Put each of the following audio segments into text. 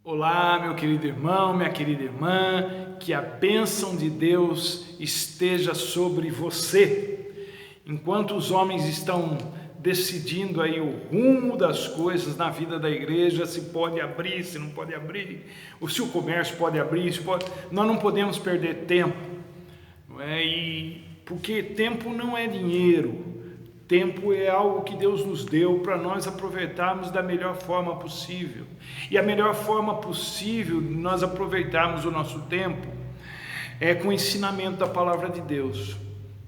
Olá, meu querido irmão, minha querida irmã, que a bênção de Deus esteja sobre você. Enquanto os homens estão decidindo aí o rumo das coisas na vida da igreja, se pode abrir, se não pode abrir, ou se o comércio pode abrir, se pode... nós não podemos perder tempo, não é? Porque tempo não é dinheiro. Tempo é algo que Deus nos deu para nós aproveitarmos da melhor forma possível. E a melhor forma possível de nós aproveitarmos o nosso tempo é com o ensinamento da palavra de Deus,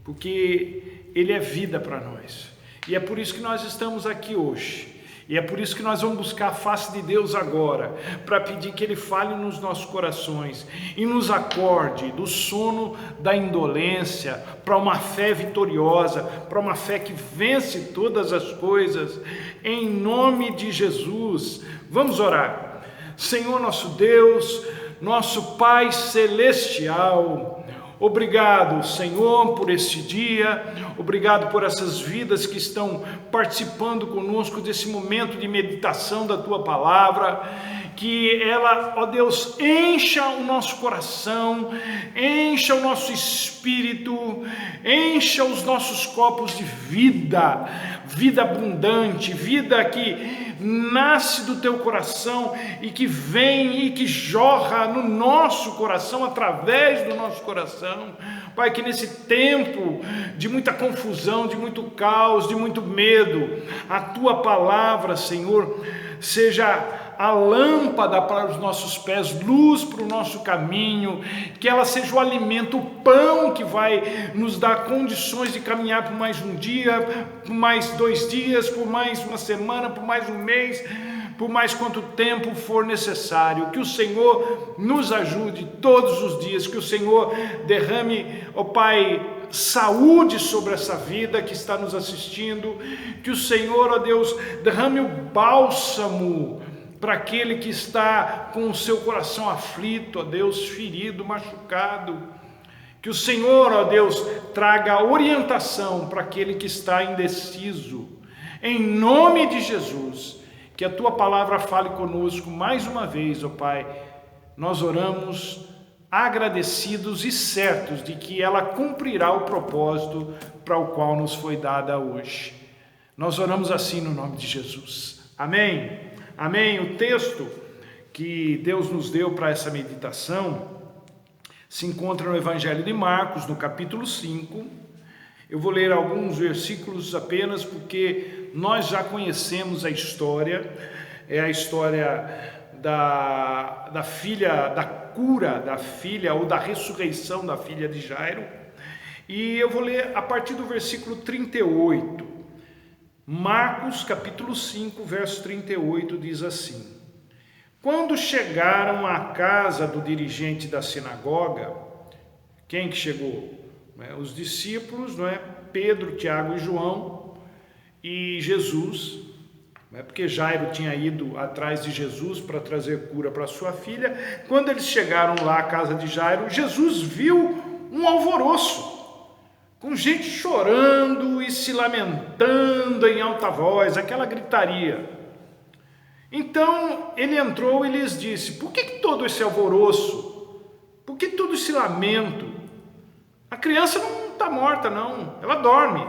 porque Ele é vida para nós. E é por isso que nós estamos aqui hoje. E é por isso que nós vamos buscar a face de Deus agora, para pedir que Ele fale nos nossos corações e nos acorde do sono da indolência para uma fé vitoriosa, para uma fé que vence todas as coisas, em nome de Jesus. Vamos orar. Senhor nosso Deus, nosso Pai Celestial, obrigado, Senhor, por este dia, obrigado por essas vidas que estão participando conosco desse momento de meditação da Tua Palavra, que ela, ó Deus, encha o nosso coração, encha o nosso espírito, encha os nossos copos de vida, vida abundante, vida que nasce do Teu coração e que vem e que jorra no nosso coração, através do nosso coração. Pai, que nesse tempo de muita confusão, de muito caos, de muito medo, a Tua palavra, Senhor, seja a lâmpada para os nossos pés, luz para o nosso caminho, que ela seja o alimento, o pão que vai nos dar condições de caminhar por mais um dia, por mais 2 dias, por mais uma semana, por mais um mês, por mais quanto tempo for necessário. Que o Senhor nos ajude todos os dias, que o Senhor derrame, ó Pai, saúde sobre essa vida que está nos assistindo, que o Senhor, ó Deus, derrame o bálsamo para aquele que está com o seu coração aflito, ó Deus, ferido, machucado. Que o Senhor, ó Deus, traga orientação para aquele que está indeciso. Em nome de Jesus, que a Tua palavra fale conosco mais uma vez, ó Pai. Nós oramos agradecidos e certos de que ela cumprirá o propósito para o qual nos foi dada hoje. Nós oramos assim no nome de Jesus. Amém. Amém. O texto que Deus nos deu para essa meditação se encontra no Evangelho de Marcos, no capítulo 5. Eu vou ler alguns versículos apenas porque nós já conhecemos a história. É a história da filha, da cura da filha ou da ressurreição da filha de Jairo. E eu vou ler a partir do versículo 38. Marcos capítulo 5, verso 38 diz assim: Quando chegaram à casa do dirigente da sinagoga, quem que chegou? Os discípulos, não é? Pedro, Tiago e João e Jesus, porque Jairo tinha ido atrás de Jesus para trazer cura para sua filha. Quando eles chegaram lá à casa de Jairo, Jesus viu um alvoroço, com gente chorando e se lamentando em alta voz, aquela gritaria. Então ele entrou e lhes disse: Por que todo esse alvoroço? Por que todo esse lamento? A criança não está morta não, ela dorme.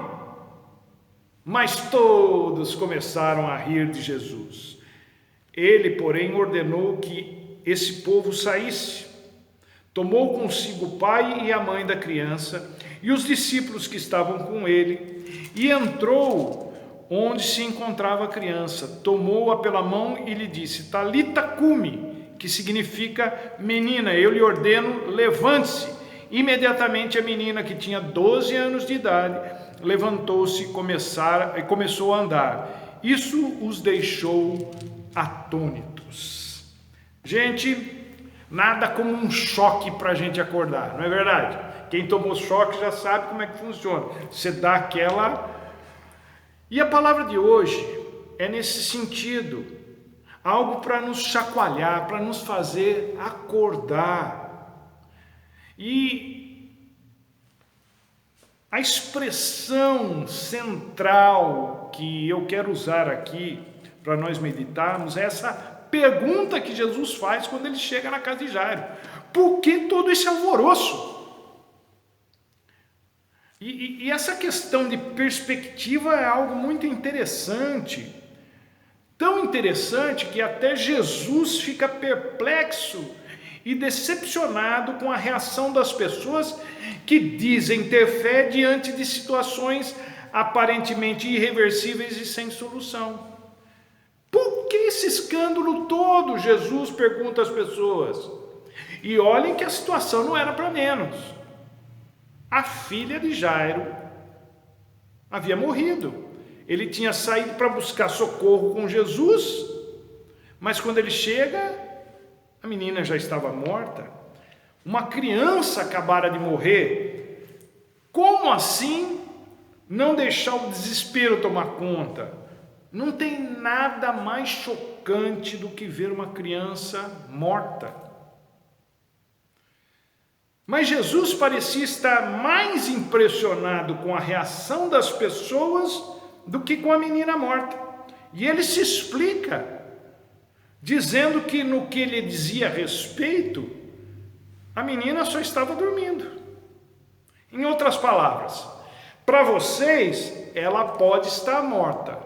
Mas todos começaram a rir de Jesus. Ele, porém, ordenou que esse povo saísse. Tomou consigo o pai e a mãe da criança e os discípulos que estavam com ele, e entrou onde se encontrava a criança, tomou-a pela mão e lhe disse: Talita cumi, que significa menina, eu lhe ordeno, levante-se. Imediatamente a menina, que tinha 12 anos de idade, levantou-se e começou a andar. Isso os deixou atônitos. Gente, nada como um choque para a gente acordar, não é verdade? Quem tomou choque já sabe como é que funciona. Você dá aquela... E a palavra de hoje é nesse sentido. Algo para nos chacoalhar, para nos fazer acordar. E a expressão central que eu quero usar aqui para nós meditarmos é essa pergunta que Jesus faz quando ele chega na casa de Jairo: por que todo esse alvoroço? E essa questão de perspectiva é algo muito interessante, tão interessante que até Jesus fica perplexo e decepcionado com a reação das pessoas que dizem ter fé diante de situações aparentemente irreversíveis e sem solução. Por que esse escândalo todo? Jesus pergunta às pessoas. E olhem que a situação não era para menos. A filha de Jairo havia morrido. Ele tinha saído para buscar socorro com Jesus, mas quando ele chega, a menina já estava morta. Uma criança acabara de morrer. Como assim não deixar o desespero tomar conta? Não tem nada mais chocante do que ver uma criança morta. Mas Jesus parecia estar mais impressionado com a reação das pessoas do que com a menina morta. E ele se explica, dizendo que no que ele dizia a respeito, a menina só estava dormindo. Em outras palavras, para vocês ela pode estar morta,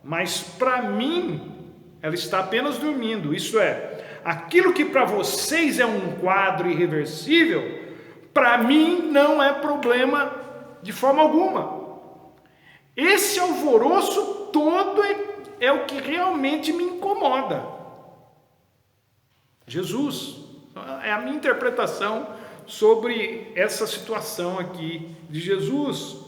mas para mim ela está apenas dormindo. Isso é, aquilo que para vocês é um quadro irreversível, para mim não é problema de forma alguma. Esse alvoroço todo é o que realmente me incomoda. Jesus, é a minha interpretação sobre essa situação aqui de Jesus.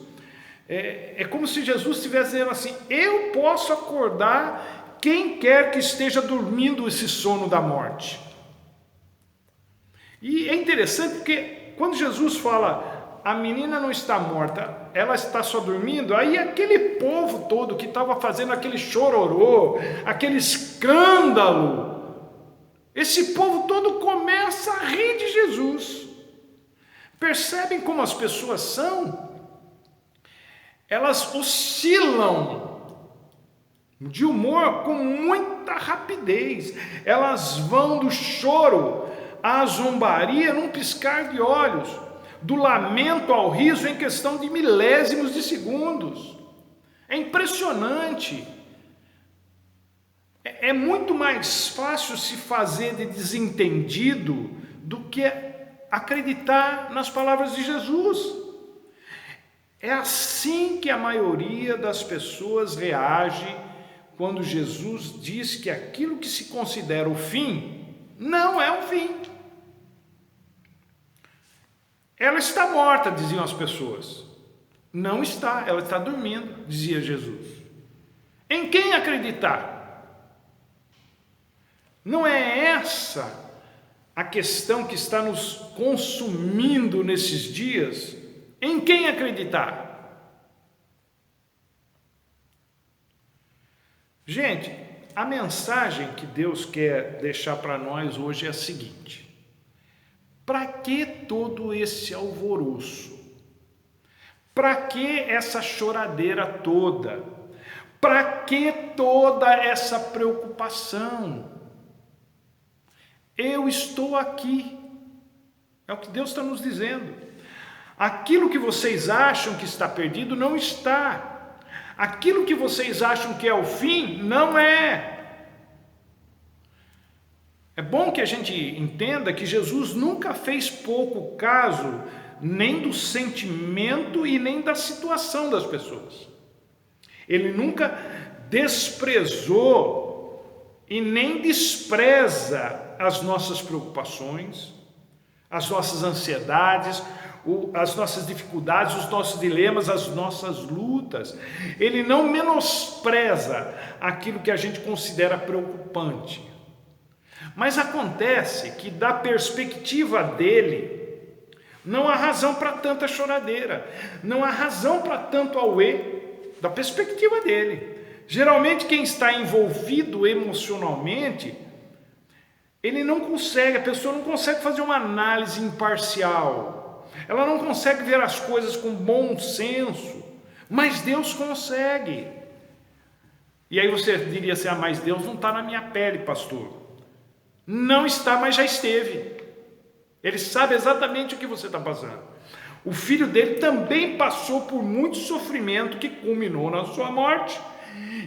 É como se Jesus estivesse dizendo assim: eu posso acordar quem quer que esteja dormindo esse sono da morte. E é interessante porque quando Jesus fala, a menina não está morta, ela está só dormindo, aí aquele povo todo que estava fazendo aquele chororô, aquele escândalo, esse povo todo começa a rir de Jesus. Percebem como as pessoas são? Elas oscilam de humor com muita rapidez, elas vão do choro à zombaria num piscar de olhos, do lamento ao riso em questão de milésimos de segundos. É impressionante. É muito mais fácil se fazer de desentendido do que acreditar nas palavras de Jesus. É assim que a maioria das pessoas reage quando Jesus diz que aquilo que se considera o fim não é o fim. Ela está morta, diziam as pessoas. Não está, ela está dormindo, dizia Jesus. Em quem acreditar? Não é essa a questão que está nos consumindo nesses dias? Em quem acreditar? Gente, a mensagem que Deus quer deixar para nós hoje é a seguinte: para que todo esse alvoroço? Para que essa choradeira toda? Para que toda essa preocupação? Eu estou aqui. É o que Deus está nos dizendo. Aquilo que vocês acham que está perdido não está. Aquilo que vocês acham que é o fim, não é. É bom que a gente entenda que Jesus nunca fez pouco caso nem do sentimento e nem da situação das pessoas. Ele nunca desprezou e nem despreza as nossas preocupações, as nossas ansiedades, as nossas dificuldades, os nossos dilemas, as nossas lutas. Ele não menospreza aquilo que a gente considera preocupante. Mas acontece que, da perspectiva dele, não há razão para tanta choradeira, não há razão para tanto auê, da perspectiva dele. Geralmente quem está envolvido emocionalmente, ele não consegue, a pessoa não consegue fazer uma análise imparcial, ela não consegue ver as coisas com bom senso, mas Deus consegue. E aí você diria assim, mas Deus não está na minha pele, pastor. Não está, mas já esteve. Ele sabe exatamente o que você está passando. O filho dele também passou por muito sofrimento que culminou na sua morte.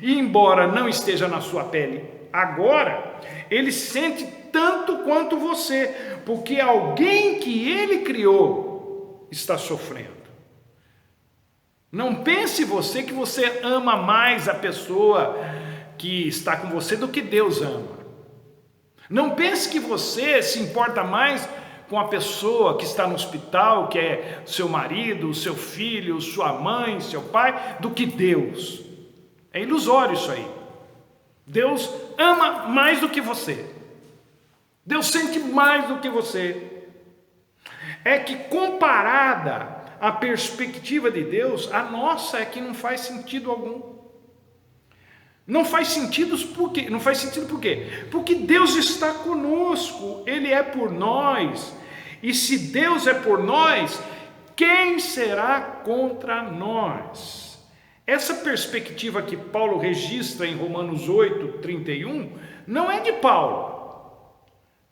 E embora não esteja na sua pele agora, ele sente tanto quanto você, porque alguém que ele criou está sofrendo. Não pense você que você ama mais a pessoa que está com você do que Deus ama. Não pense que você se importa mais com a pessoa que está no hospital, que é seu marido, seu filho, sua mãe, seu pai, do que Deus. É ilusório isso aí. Deus ama mais do que você. Deus sente mais do que você. É que comparada à perspectiva de Deus, a nossa é que não faz sentido algum. Não faz sentido por quê? Não faz sentido por quê? Porque Deus está conosco, Ele é por nós. E se Deus é por nós, quem será contra nós? Essa perspectiva que Paulo registra em Romanos 8:31 não é de Paulo,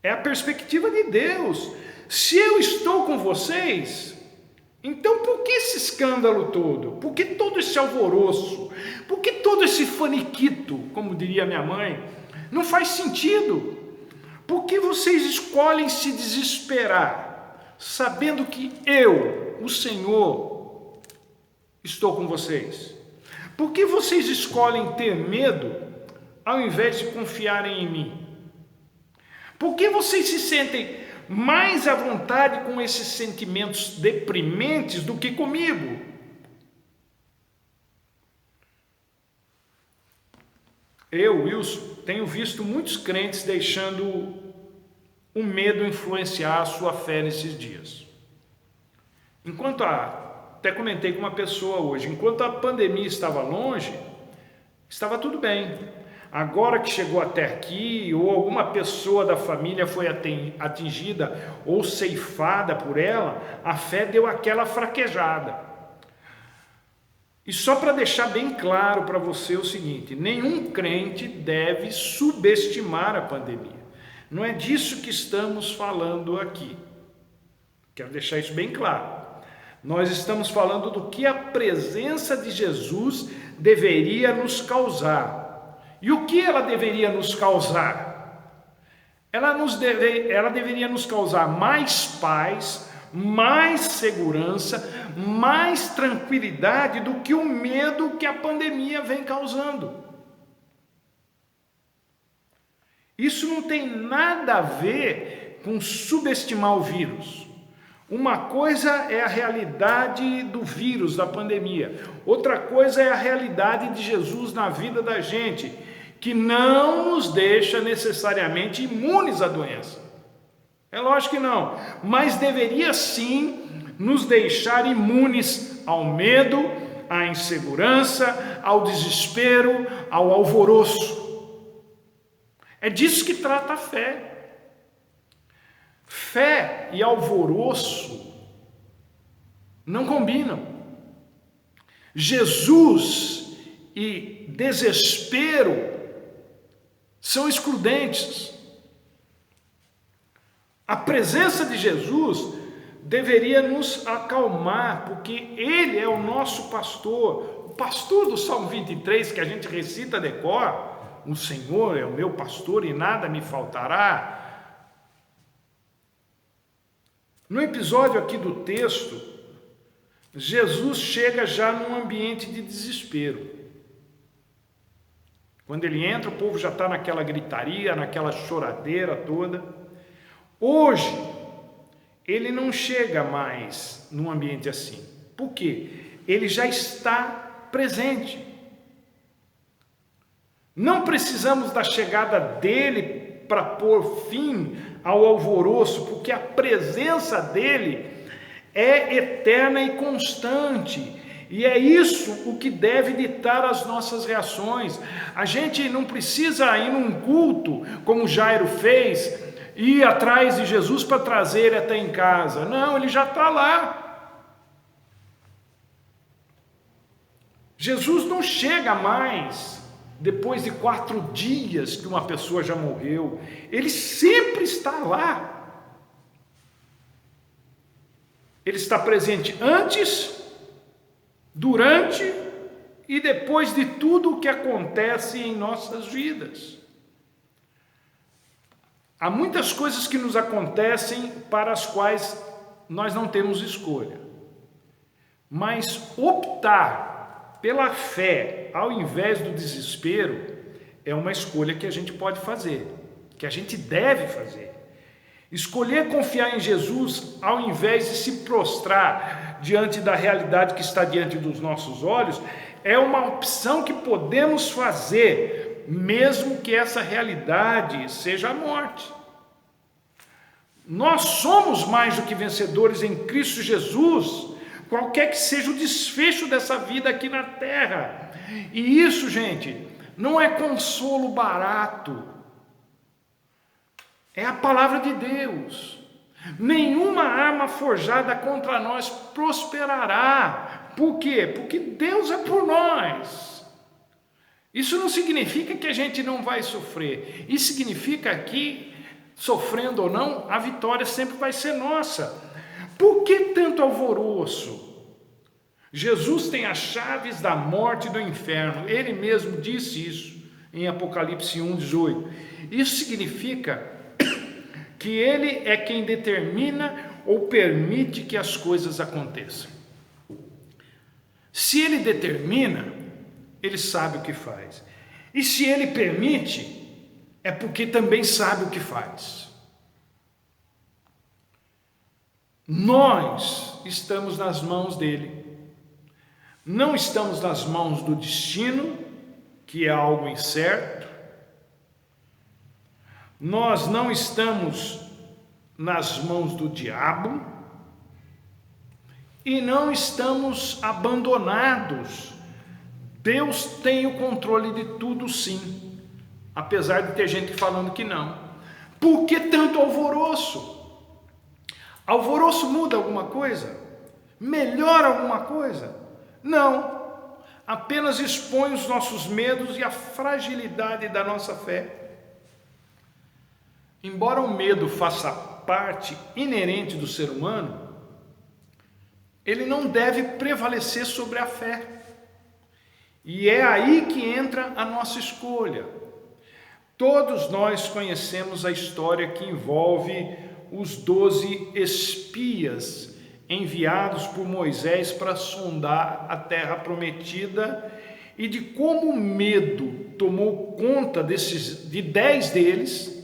é a perspectiva de Deus. Se eu estou com vocês, então por que esse escândalo todo? Por que todo esse alvoroço? Por que todo esse faniquito, como diria minha mãe? Não faz sentido. Por que vocês escolhem se desesperar, sabendo que eu, o Senhor, estou com vocês? Por que vocês escolhem ter medo, ao invés de confiarem em mim? Por que vocês se sentem mais à vontade com esses sentimentos deprimentes do que comigo? Eu, Wilson, tenho visto muitos crentes deixando o medo influenciar a sua fé nesses dias. Até comentei com uma pessoa hoje, enquanto a pandemia estava longe, estava tudo bem. Agora que chegou até aqui, ou alguma pessoa da família foi atingida ou ceifada por ela, a fé deu aquela fraquejada. E só para deixar bem claro para você o seguinte, nenhum crente deve subestimar a pandemia. Não é disso que estamos falando aqui. Quero deixar isso bem claro. Nós estamos falando do que a presença de Jesus deveria nos causar. E o que ela deveria nos causar? Ela deveria nos causar mais paz, mais segurança, mais tranquilidade do que o medo que a pandemia vem causando. Isso não tem nada a ver com subestimar o vírus. Uma coisa é a realidade do vírus, da pandemia. Outra coisa é a realidade de Jesus na vida da gente, que não nos deixa necessariamente imunes à doença. É lógico que não, mas deveria sim nos deixar imunes ao medo, à insegurança, ao desespero, ao alvoroço. É disso que trata a fé. Fé e alvoroço não combinam. Jesus e desespero são excludentes. A presença de Jesus deveria nos acalmar, porque Ele é o nosso pastor. O pastor do Salmo 23, que a gente recita de cor, o Senhor é o meu pastor e nada me faltará. No episódio aqui do texto, Jesus chega já num ambiente de desespero. Quando ele entra, o povo já está naquela gritaria, naquela choradeira toda. Hoje, ele não chega mais num ambiente assim. Por quê? Ele já está presente. Não precisamos da chegada dele para pôr fim ao alvoroço, porque a presença dele é eterna e constante. E é isso o que deve ditar as nossas reações. A gente não precisa ir num culto, como Jairo fez, ir atrás de Jesus para trazer ele até em casa. Não, ele já está lá. Jesus não chega mais depois de 4 dias que uma pessoa já morreu. Ele sempre está lá. Ele está presente antes, durante e depois de tudo o que acontece em nossas vidas. Há muitas coisas que nos acontecem para as quais nós não temos escolha. Mas optar pela fé ao invés do desespero é uma escolha que a gente pode fazer, que a gente deve fazer. Escolher confiar em Jesus ao invés de se prostrar diante da realidade que está diante dos nossos olhos é uma opção que podemos fazer, mesmo que essa realidade seja a morte. Nós somos mais do que vencedores em Cristo Jesus, qualquer que seja o desfecho dessa vida aqui na terra. E isso, gente, não é consolo barato. É a palavra de Deus. Nenhuma arma forjada contra nós prosperará. Por quê? Porque Deus é por nós. Isso não significa que a gente não vai sofrer. Isso significa que, sofrendo ou não, a vitória sempre vai ser nossa. Por que tanto alvoroço? Jesus tem as chaves da morte e do inferno. Ele mesmo disse isso em Apocalipse 1:18. Isso significa que Ele é quem determina ou permite que as coisas aconteçam. Se Ele determina, Ele sabe o que faz. E se Ele permite, é porque também sabe o que faz. Nós estamos nas mãos dele. Não estamos nas mãos do destino, que é algo incerto. Nós não estamos nas mãos do diabo. E não estamos abandonados. Deus tem o controle de tudo, sim. Apesar de ter gente falando que não. Por que tanto alvoroço? Alvoroço muda alguma coisa? Melhora alguma coisa? Não, apenas expõe os nossos medos e a fragilidade da nossa fé. Embora o medo faça parte inerente do ser humano, ele não deve prevalecer sobre a fé. E é aí que entra a nossa escolha. Todos nós conhecemos a história que envolve os 12 espias enviados por Moisés para sondar a terra prometida e de como o medo tomou conta de 10 deles,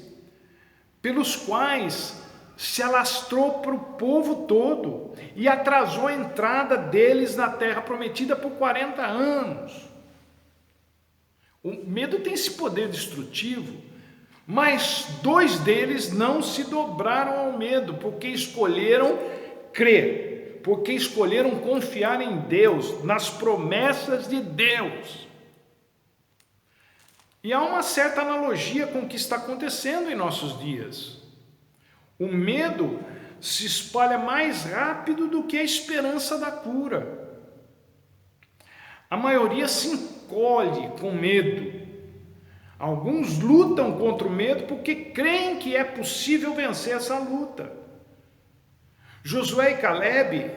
pelos quais se alastrou para o povo todo e atrasou a entrada deles na terra prometida por 40 anos. O medo tem esse poder destrutivo, mas 2 deles não se dobraram ao medo, porque escolheram crer, porque escolheram confiar em Deus, nas promessas de Deus. E há uma certa analogia com o que está acontecendo em nossos dias. O medo se espalha mais rápido do que a esperança da cura. A maioria se encolhe com medo. Alguns lutam contra o medo porque creem que é possível vencer essa luta. Josué e Caleb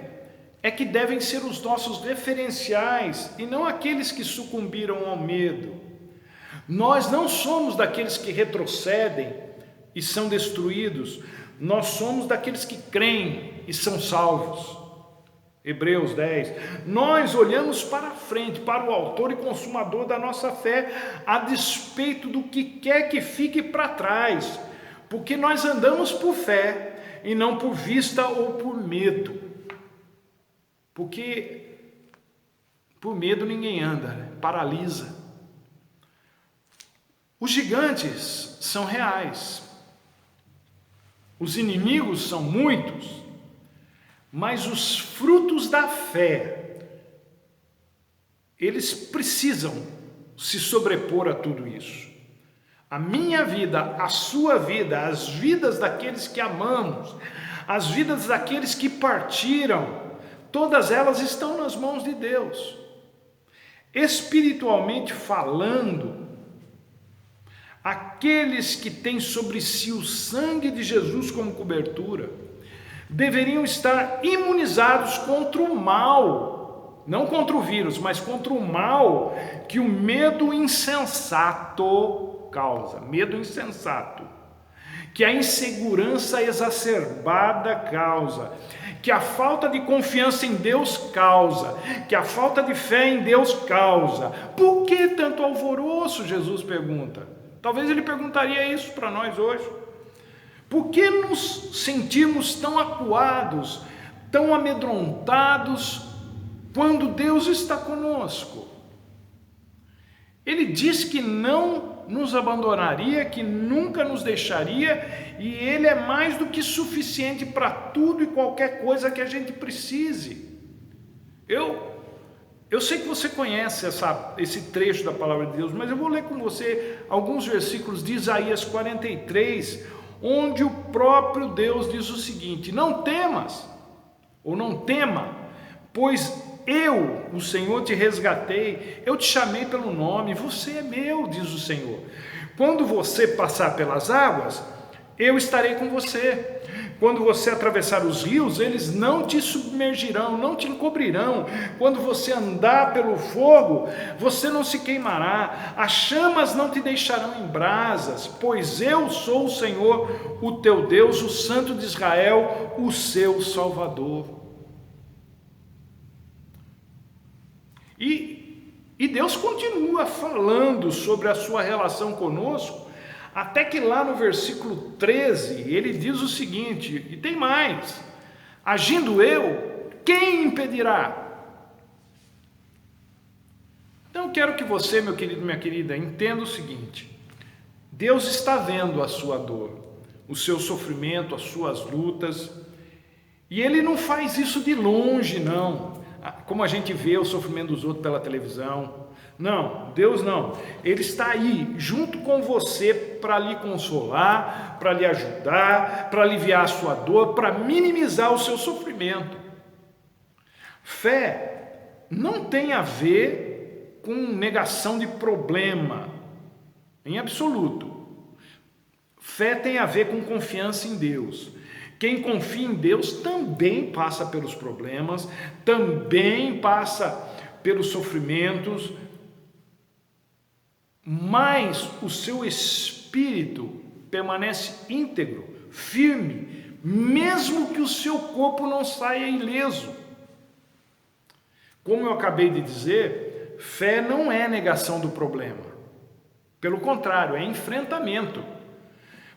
é que devem ser os nossos referenciais e não aqueles que sucumbiram ao medo. Nós não somos daqueles que retrocedem e são destruídos. Nós somos daqueles que creem e são salvos. Hebreus 10. Nós olhamos para frente, para o autor e consumador da nossa fé, a despeito do que quer que fique para trás, porque nós andamos por fé e não por vista ou por medo. Porque por medo ninguém anda, né? Paralisa. Os gigantes são reais. Os inimigos são muitos, mas os frutos da fé, eles precisam se sobrepor a tudo isso. A minha vida, a sua vida, as vidas daqueles que amamos, as vidas daqueles que partiram, todas elas estão nas mãos de Deus. Espiritualmente falando, Aqueles que têm sobre si o sangue de Jesus como cobertura, deveriam estar imunizados contra o mal, não contra o vírus, mas contra o mal que o medo insensato causa, medo insensato, que a insegurança exacerbada causa, que a falta de confiança em Deus causa, que a falta de fé em Deus causa. Por que tanto alvoroço? Jesus pergunta. Talvez ele perguntaria isso para nós hoje. Por que nos sentimos tão acuados, tão amedrontados, quando Deus está conosco? Ele diz que não nos abandonaria, que nunca nos deixaria, e Ele é mais do que suficiente para tudo e qualquer coisa que a gente precise. Eu sei que você conhece esse trecho da palavra de Deus, mas eu vou ler com você alguns versículos de Isaías 43, onde o próprio Deus diz o seguinte: não temas, ou não tema, pois eu, o Senhor, te resgatei, eu te chamei pelo nome, você é meu, diz o Senhor. Quando você passar pelas águas, eu estarei com você. Quando você atravessar os rios, eles não te submergirão, não te encobrirão. Quando você andar pelo fogo, você não se queimará. As chamas não te deixarão em brasas, pois eu sou o Senhor, o teu Deus, o Santo de Israel, o seu Salvador. E Deus continua falando sobre a sua relação conosco, até que lá no versículo 13, ele diz o seguinte, e tem mais: agindo eu, quem impedirá? Então eu quero que você, meu querido, minha querida, entenda o seguinte: Deus está vendo a sua dor, o seu sofrimento, as suas lutas, e Ele não faz isso de longe, não, como a gente vê o sofrimento dos outros pela televisão. Não, Deus não. Ele está aí, junto com você, para lhe consolar, para lhe ajudar, para aliviar a sua dor, para minimizar o seu sofrimento. Fé não tem a ver com negação de problema, em absoluto. Fé tem a ver com confiança em Deus. Quem confia em Deus também passa pelos problemas, também passa pelos sofrimentos, mas o seu espírito permanece íntegro, firme, mesmo que o seu corpo não saia ileso. Como eu acabei de dizer, fé não é negação do problema. Pelo contrário, é enfrentamento.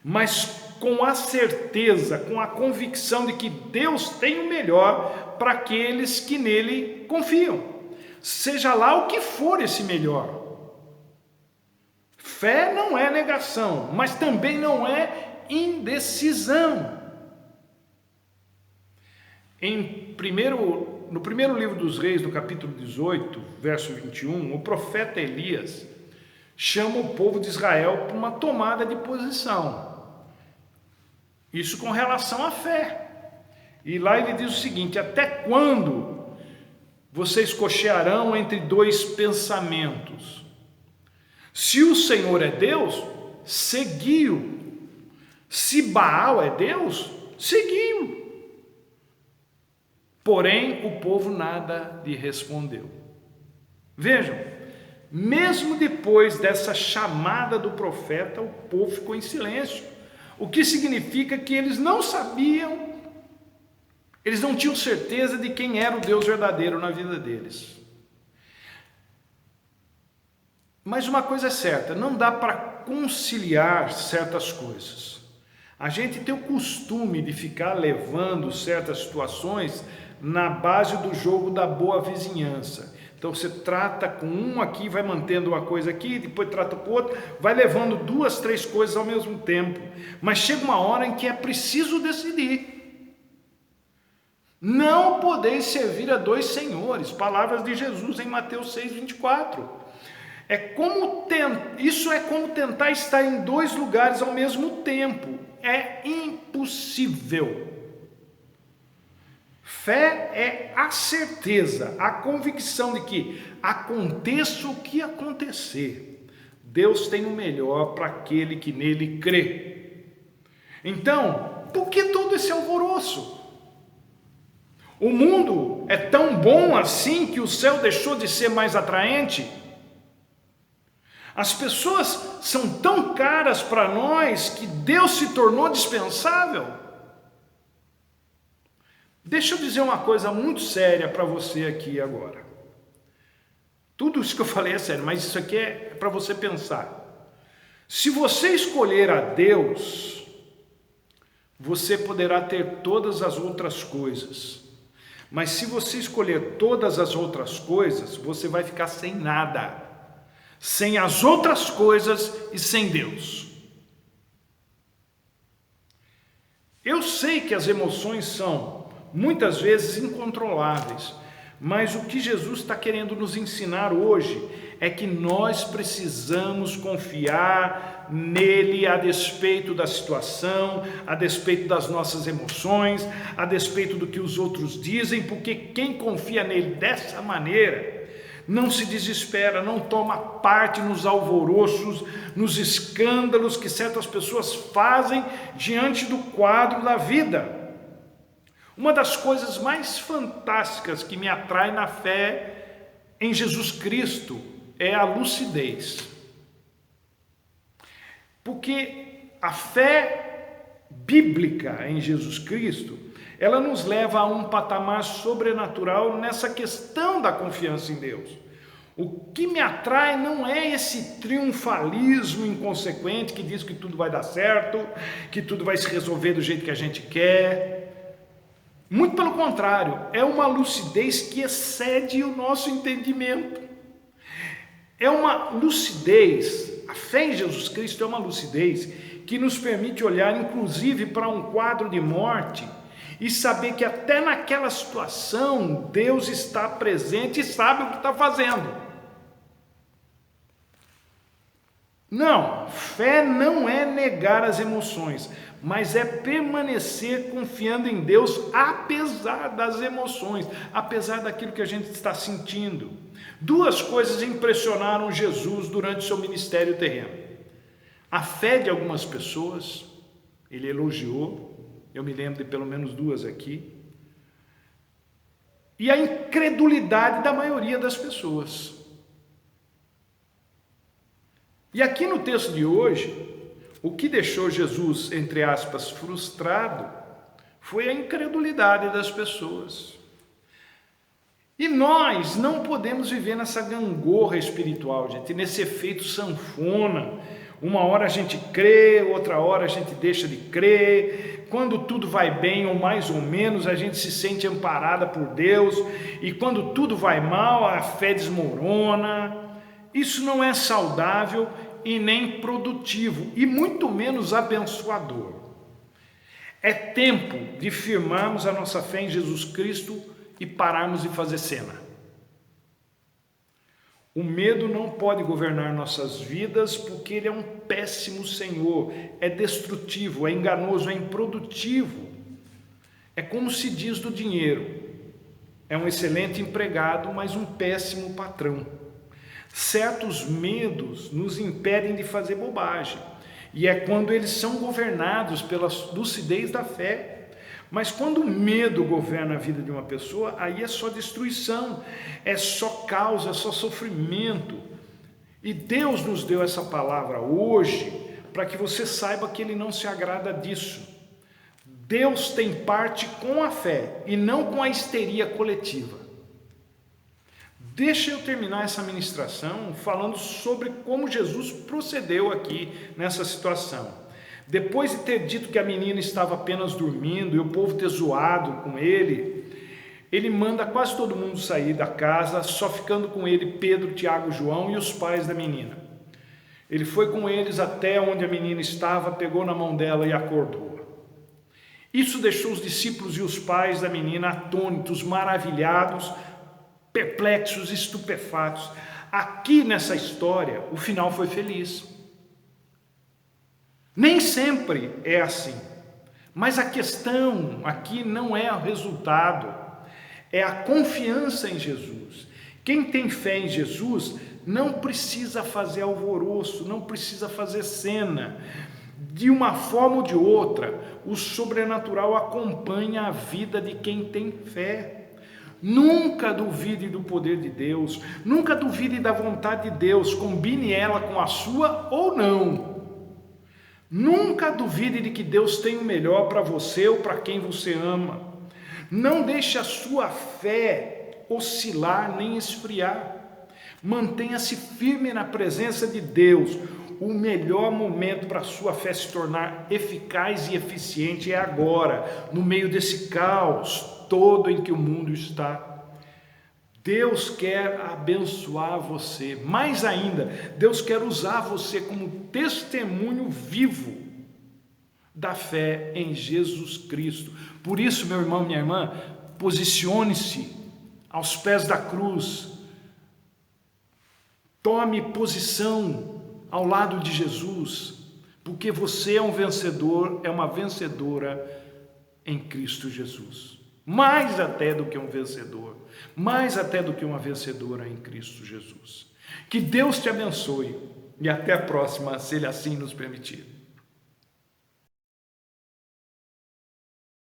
Mas com a certeza, com a convicção de que Deus tem o melhor para aqueles que nele confiam. Seja lá o que for esse melhor. Fé não é negação, mas também não é indecisão. No primeiro livro dos Reis, no capítulo 18, verso 21, o profeta Elias chama o povo de Israel para uma tomada de posição. Isso com relação à fé. E lá ele diz o seguinte: até quando vocês cochearão entre dois pensamentos? Se o Senhor é Deus, segui-o. Se Baal é Deus, segui-o. Porém, o povo nada lhe respondeu. Vejam, mesmo depois dessa chamada do profeta, o povo ficou em silêncio. O que significa que eles não sabiam, eles não tinham certeza de quem era o Deus verdadeiro na vida deles. Mas uma coisa é certa, não dá para conciliar certas coisas. A gente tem o costume de ficar levando certas situações na base do jogo da boa vizinhança. Então você trata com um aqui, vai mantendo uma coisa aqui, depois trata com o outro, vai levando 2, 3 coisas ao mesmo tempo. Mas chega uma hora em que é preciso decidir. Não podeis servir a 2 senhores, palavras de Jesus em Mateus 6:24. Isso é como tentar estar em 2 lugares ao mesmo tempo. É impossível. Fé é a certeza, a convicção de que aconteça o que acontecer, Deus tem o melhor para aquele que nele crê. Então, por que todo esse alvoroço? O mundo é tão bom assim que o céu deixou de ser mais atraente? As pessoas são tão caras para nós que Deus se tornou dispensável? Deixa eu dizer uma coisa muito séria para você aqui agora. Tudo isso que eu falei é sério, mas isso aqui é para você pensar. Se você escolher a Deus, você poderá ter todas as outras coisas. Mas se você escolher todas as outras coisas, você vai ficar sem nada. Sem as outras coisas e sem Deus. Eu sei que as emoções são muitas vezes incontroláveis, mas o que Jesus está querendo nos ensinar hoje é que nós precisamos confiar nele a despeito da situação, a despeito das nossas emoções, a despeito do que os outros dizem, porque quem confia nele dessa maneira não se desespera, não toma parte nos alvoroços, nos escândalos que certas pessoas fazem diante do quadro da vida. Uma das coisas mais fantásticas que me atrai na fé em Jesus Cristo é a lucidez. Porque a fé bíblica em Jesus Cristo, ela nos leva a um patamar sobrenatural nessa questão da confiança em Deus. O que me atrai não é esse triunfalismo inconsequente que diz que tudo vai dar certo, que tudo vai se resolver do jeito que a gente quer. Muito pelo contrário, é uma lucidez que excede o nosso entendimento. É uma lucidez, a fé em Jesus Cristo é uma lucidez que nos permite olhar inclusive para um quadro de morte e saber que até naquela situação Deus está presente e sabe o que está fazendo. Não, fé não é negar as emoções, mas é permanecer confiando em Deus apesar das emoções, apesar daquilo que a gente está sentindo. Duas coisas impressionaram Jesus durante seu ministério terreno. A fé de algumas pessoas, ele elogiou, eu me lembro de pelo menos duas aqui, e a incredulidade da maioria das pessoas. E aqui no texto de hoje, o que deixou Jesus, entre aspas, frustrado, foi a incredulidade das pessoas. E nós não podemos viver nessa gangorra espiritual, gente, nesse efeito sanfona. Uma hora a gente crê, outra hora a gente deixa de crer. Quando tudo vai bem, ou mais ou menos, a gente se sente amparada por Deus. E quando tudo vai mal, a fé desmorona. Isso não é saudável e nem produtivo, e muito menos abençoador. É tempo de firmarmos a nossa fé em Jesus Cristo e pararmos de fazer cena. O medo não pode governar nossas vidas porque ele é um péssimo senhor, é destrutivo, é enganoso, é improdutivo. É como se diz do dinheiro, é um excelente empregado, mas um péssimo patrão. Certos medos nos impedem de fazer bobagem, e é quando eles são governados pela lucidez da fé. Mas quando o medo governa a vida de uma pessoa, aí é só destruição, é só causa, é só sofrimento. E Deus nos deu essa palavra hoje para que você saiba que Ele não se agrada disso. Deus tem parte com a fé e não com a histeria coletiva. Deixa eu terminar essa ministração falando sobre como Jesus procedeu aqui nessa situação. Depois de ter dito que a menina estava apenas dormindo e o povo ter zoado com ele, ele manda quase todo mundo sair da casa, só ficando com ele Pedro, Tiago, João e os pais da menina. Ele foi com eles até onde a menina estava, pegou na mão dela e acordou. Isso deixou os discípulos e os pais da menina atônitos, maravilhados, perplexos, estupefatos. Aqui nessa história, o final foi feliz. Nem sempre é assim, mas a questão aqui não é o resultado, é a confiança em Jesus. Quem tem fé em Jesus não precisa fazer alvoroço, não precisa fazer cena. De uma forma ou de outra, o sobrenatural acompanha a vida de quem tem fé. Nunca duvide do poder de Deus, nunca duvide da vontade de Deus, combine ela com a sua ou não. Nunca duvide de que Deus tem o melhor para você ou para quem você ama. Não deixe a sua fé oscilar nem esfriar. Mantenha-se firme na presença de Deus. O melhor momento para a sua fé se tornar eficaz e eficiente é agora, no meio desse caos todo em que o mundo está. Deus quer abençoar você. Mais ainda, Deus quer usar você como testemunho vivo da fé em Jesus Cristo. Por isso, meu irmão, minha irmã, posicione-se aos pés da cruz. Tome posição ao lado de Jesus, porque você é um vencedor, é uma vencedora em Cristo Jesus. Mais até do que um vencedor, mais até do que uma vencedora em Cristo Jesus. Que Deus te abençoe e até a próxima, se Ele assim nos permitir.